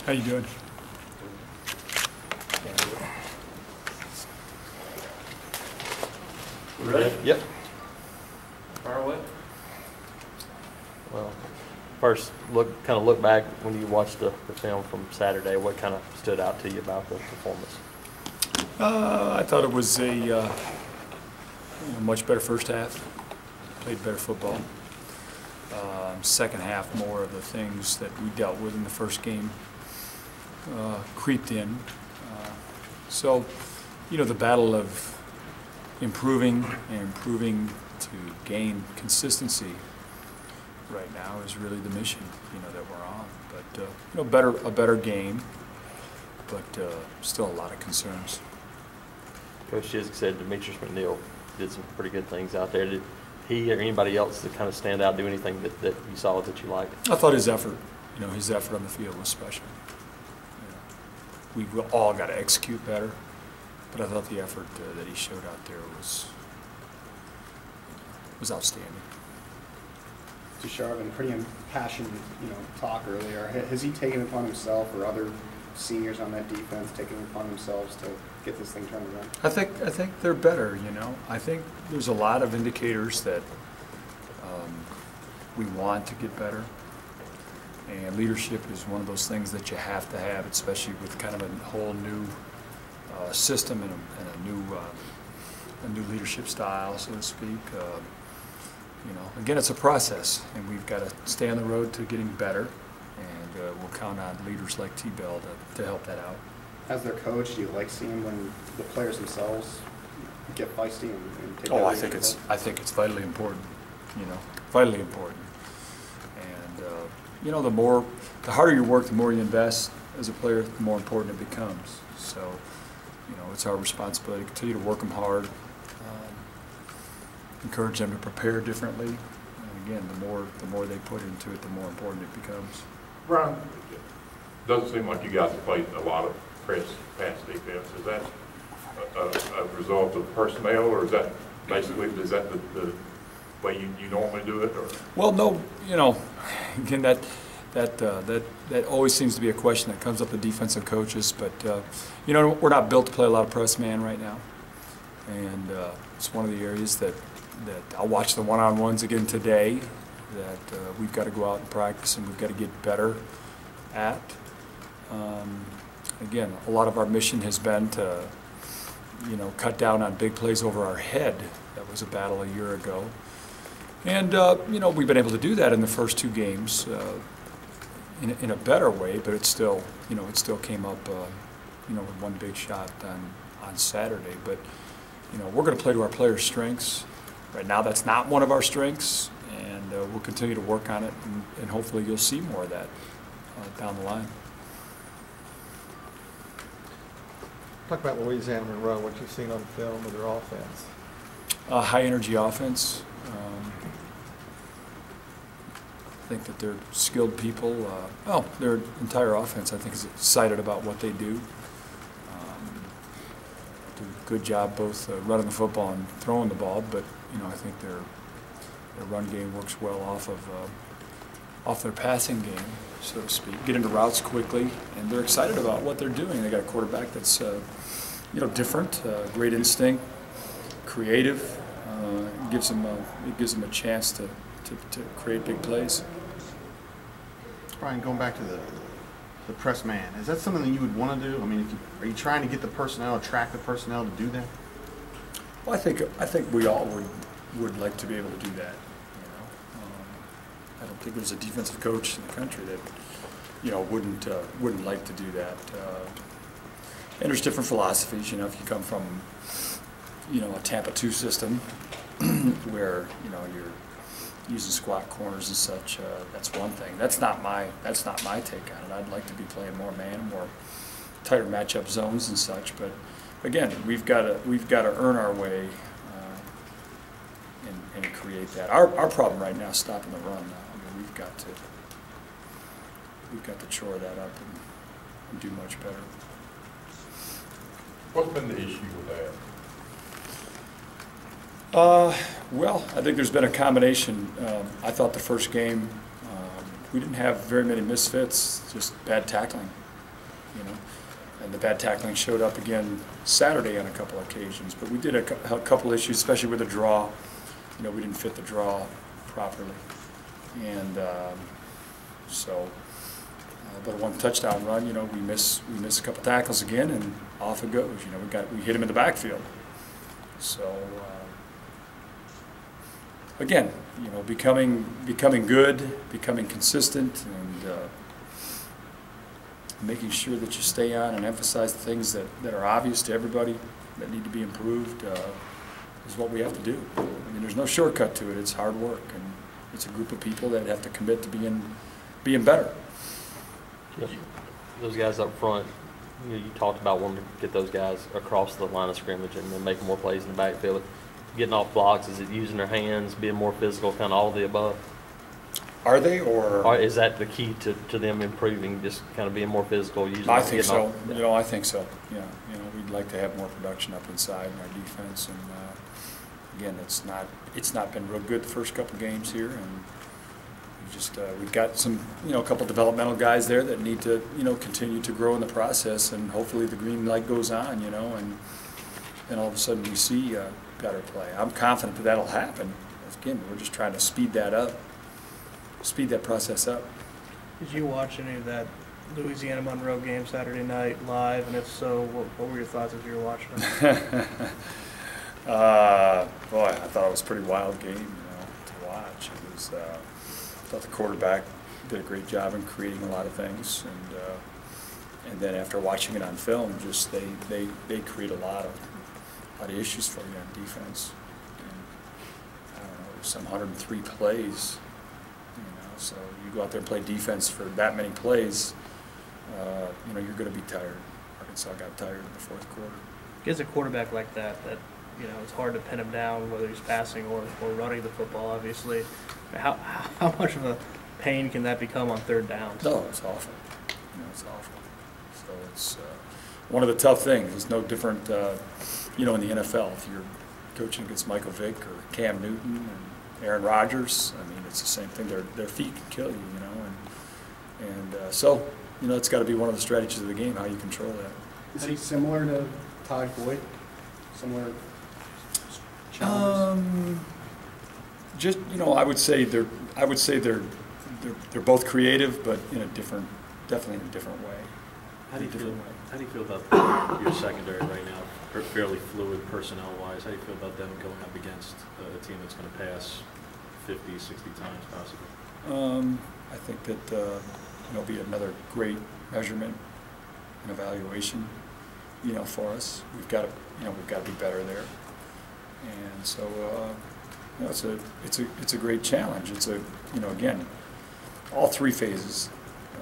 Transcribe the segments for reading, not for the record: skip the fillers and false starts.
How you doing? Ready? Yep. Far away. Well, first, look back when you watched the film from Saturday. What kind of stood out to you about the performance? I thought it was a much better first half. Played better football. Second half, more of the things that we dealt with in the first game creeped in. So, the battle of improving to gain consistency right now is really the mission, that we're on. But a better game, but still a lot of concerns. Coach Chiswick said Demetrius McNeil did some pretty good things out there. Did he or anybody else that kind of stand out, do anything that you saw that you liked? I thought his effort, his effort on the field was special. We've all got to execute better, but I thought the effort that he showed out there was outstanding. To Sharvin, pretty impassioned, talk earlier. Has he taken it upon himself, or other seniors on that defense taking it upon themselves to get this thing turned around? I think they're better. I think there's a lot of indicators that we want to get better, and leadership is one of those things that you have to have, especially with kind of a whole new system and a new leadership style, so to speak. Again, it's a process, and we've got to stay on the road to getting better, and we'll count on leaders like T-Bell to help that out. As their coach, do you like seeing when the players themselves get feisty and take? Oh, I think it's vitally important. Vitally important. And the harder you work, the more you invest as a player, the more important it becomes. So, it's our responsibility to continue to work them hard. Encourage them to prepare differently. And again, the more they put into it, the more important it becomes. Brian, it doesn't seem like you guys have played a lot of pass defense. Is that a result of personnel, or is that basically the way you normally do it? Or? Well, no. Again, that always seems to be a question that comes up with defensive coaches. But we're not built to play a lot of press man right now, and it's one of the areas that I'll watch the one-on-ones again today that we've got to go out and practice, and we've got to get better at. Again, a lot of our mission has been to, cut down on big plays over our head. That was a battle a year ago. And, we've been able to do that in the first two games in a better way, but it still came up, with one big shot on Saturday. But, we're going to play to our players' strengths. Right now, that's not one of our strengths, and we'll continue to work on it, and hopefully you'll see more of that down the line. Talk about Louisiana Monroe, what you've seen on film with their offense. High-energy offense. I think that they're skilled people. Their entire offense, I think, is excited about what they do. Do a good job both running the football and throwing the ball, but I think their run game works well off their passing game, so to speak. Get into routes quickly, and they're excited about what they're doing. They got a quarterback that's different, great instinct, creative. It gives them a chance to create big plays. Brian, going back to the press man, is that something that you would want to do? I mean, are you trying to get the personnel, attract the personnel to do that? Well, I think we all would like to be able to do that. I don't think there's a defensive coach in the country that wouldn't like to do that. And there's different philosophies. If you come from a Tampa 2 system where you're using squat corners and such, that's one thing. That's not my take on it. I'd like to be playing more man, more tighter matchup zones and such. But again, we've got to earn our way and create that. Our problem right now is stopping the run. Now. I mean, we've got to chore that up and do much better. What's been the issue with that? Well, I think there's been a combination. I thought the first game we didn't have very many misfits, just bad tackling. you know. And the bad tackling showed up again Saturday on a couple occasions. But we did a couple issues, especially with the draw. You know, we didn't fit the draw properly. And but one touchdown run, you know, we miss a couple tackles again, and off it goes. You know, we hit him in the backfield. So again, you know, becoming good, becoming consistent, and making sure that you stay on and emphasize the things that are obvious to everybody that need to be improved is what we have to do. I mean, there's no shortcut to it. It's hard work, and it's a group of people that have to commit to being better. Yep. Those guys up front, you talked about wanting to get those guys across the line of scrimmage and then making more plays in the backfield. Getting off blocks, is it using their hands, being more physical, kind of all of the above? Are they, or is that the key to them improving, just kind of being more physical? I think so. You know, I think so. Yeah. You know, we'd like to have more production up inside in our defense, and again, it's not been real good the first couple games here, and we've got some, you know, a couple developmental guys there that need to, you know, continue to grow in the process, and hopefully the green light goes on, you know, and all of a sudden we see better play. I'm confident that that'll happen. Again, we're just trying to speed that process up. Did you watch any of that Louisiana Monroe game Saturday night live? And if so, what were your thoughts as you were watching it? Boy, I thought it was a pretty wild game, you know, to watch. It was, I thought the quarterback did a great job in creating a lot of things, and then after watching it on film, just they create a lot of issues for you on defense. And, I don't know, there's some 103 plays. You know, so you go out there and play defense for that many plays, you know, you're going to be tired. Arkansas got tired in the fourth quarter. Against a quarterback like that, you know, it's hard to pin him down, whether he's passing or running the football, obviously. How much of a pain can that become on third downs? No, it's awful. You know, it's awful. So it's one of the tough things. It's no different, you know, in the NFL. If you're coaching against Michael Vick or Cam Newton and Aaron Rodgers, I mean, it's the same thing. Their feet can kill you, you know. And so, you know, it's got to be one of the strategies of the game, how you control that. Is he similar to Todd Boyd? Similar challenges? Just, you know, I would say they're both creative, but in a different, definitely in a different way. How do you feel about your secondary right now? Fairly fluid personnel-wise. How do you feel about them going up against a team that's going to pass 50, 60 times possibly? I think that it'll be another great measurement and evaluation, you know, for us. We've got to be better there, and so you know, it's a great challenge. It's a, you know, again, all three phases,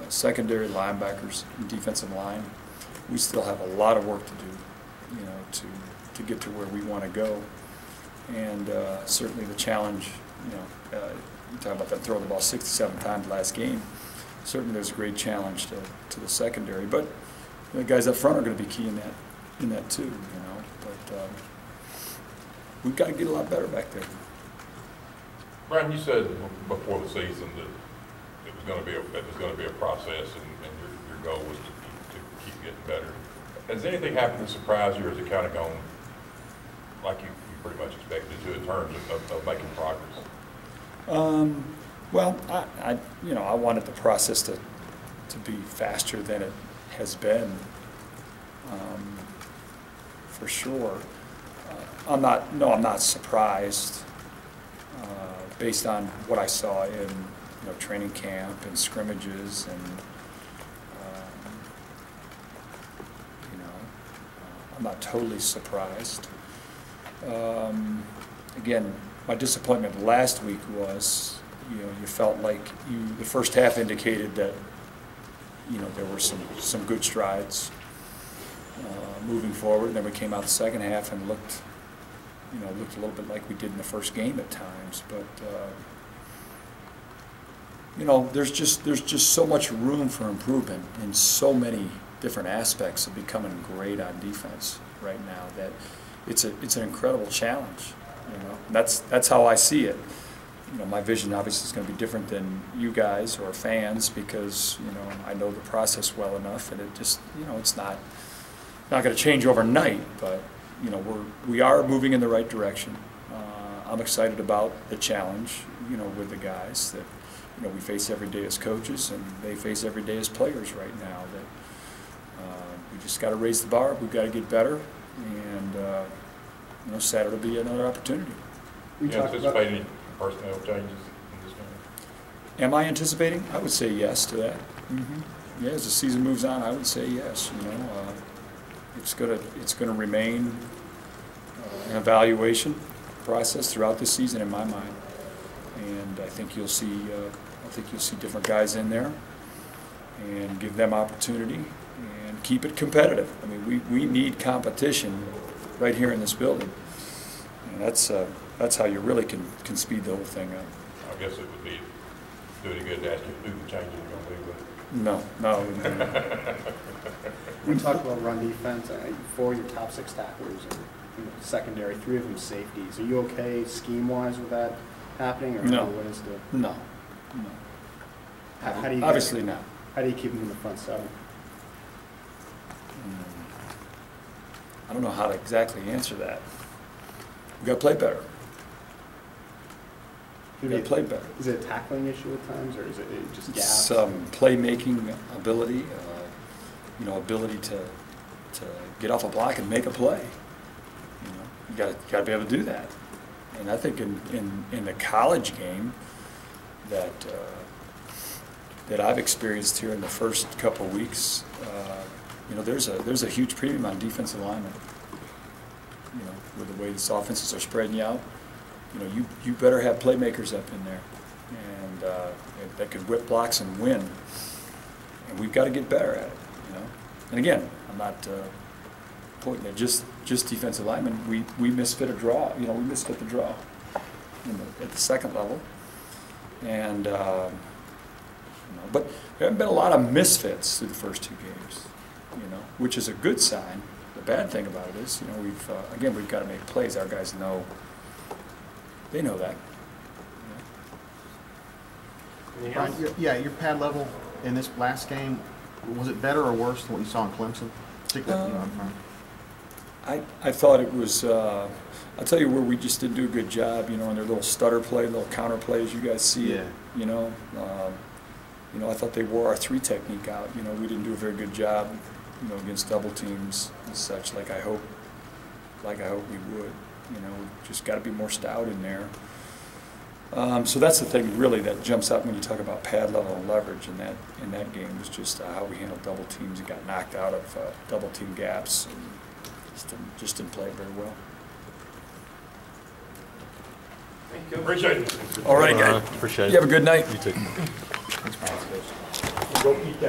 secondary, linebackers, and defensive line. We still have a lot of work to do, you know, to get to where we want to go, and certainly the challenge, you know, you talk about them throwing the ball 67 times last game. Certainly there's a great challenge to the secondary, but the guys up front are going to be key in that too, you know. But we've got to get a lot better back there. Brian, you said before the season that it was going to be a process, and your goal was to keep getting better. Has anything happened to surprise you, or has it kind of gone like you pretty much expected to in terms of making progress? Well, I wanted the process to be faster than it has been, for sure. I'm not surprised based on what I saw in, you know, training camp and scrimmages, and you know, I'm not totally surprised. Again, my disappointment last week was, you know, you felt like the first half indicated that, you know, there were some good strides moving forward, and then we came out the second half and looked a little bit like we did in the first game at times. But you know, there's just so much room for improvement in so many different aspects of becoming great on defense right now that it's an incredible challenge. You know, that's how I see it. my vision obviously is going to be different than you guys or fans because, I know the process well enough, and it just, it's not going to change overnight, but, we are moving in the right direction. I'm excited about the challenge, with the guys that, we face every day as coaches, and they face every day as players right now. That we just got to raise the bar. We've got to get better, and Saturday will be another opportunity. We You talked about, anticipate any personnel changes in this game? Am I anticipating? I would say yes to that. Yeah, as the season moves on, I would say yes. It's gonna remain an evaluation process throughout the season in my mind, and I think you'll see different guys in there, and give them opportunity and keep it competitive. I mean, we need competition right here in this building, and that's how you really can speed the whole thing up. I guess it would be doing good to ask you to do the changes you're going to do, No. we talked about run defense. 4 of your top 6 tacklers are secondary, 3 of them safeties. Are you okay scheme-wise with that happening, or No. what is the? No. How do you Obviously not. How do you keep them in the front 7? I don't know how to exactly answer that. We got to play better. We got to play better. Is it a tackling issue at times, or is it just gaps? Some playmaking ability, ability to get off a block and make a play. You got to be able to do that. And I think in the college game that I've experienced here in the first couple of weeks, there's a huge premium on defensive linemen. With the way these offenses are spreading you out, you better have playmakers up in there, and that can whip blocks and win. And we've got to get better at it. And again, I'm not pointing at just defensive linemen. We misfit a draw. We misfit the draw at the second level, and but there haven't been a lot of misfits through the first 2 games. Which is a good sign. The bad thing about it is, we've got to make plays. Our guys know. They know that. Brian, your pad level in this last game, was it better or worse than what you saw in Clemson? Particularly, up front? I thought it was. I'll tell you where we just didn't do a good job. In their little stutter play, little counter plays. You guys see it. I thought they wore our 3 technique out. We didn't do a very good job. Against double teams and such. Like I hope we would. We've just got to be more stout in there. So that's the thing really that jumps out when you talk about pad level and leverage in that game was just how we handled double teams and got knocked out of double team gaps and just didn't play very well. Thank you. Appreciate it. All right, guys. Appreciate it. You have a good night. You too. Go eat that.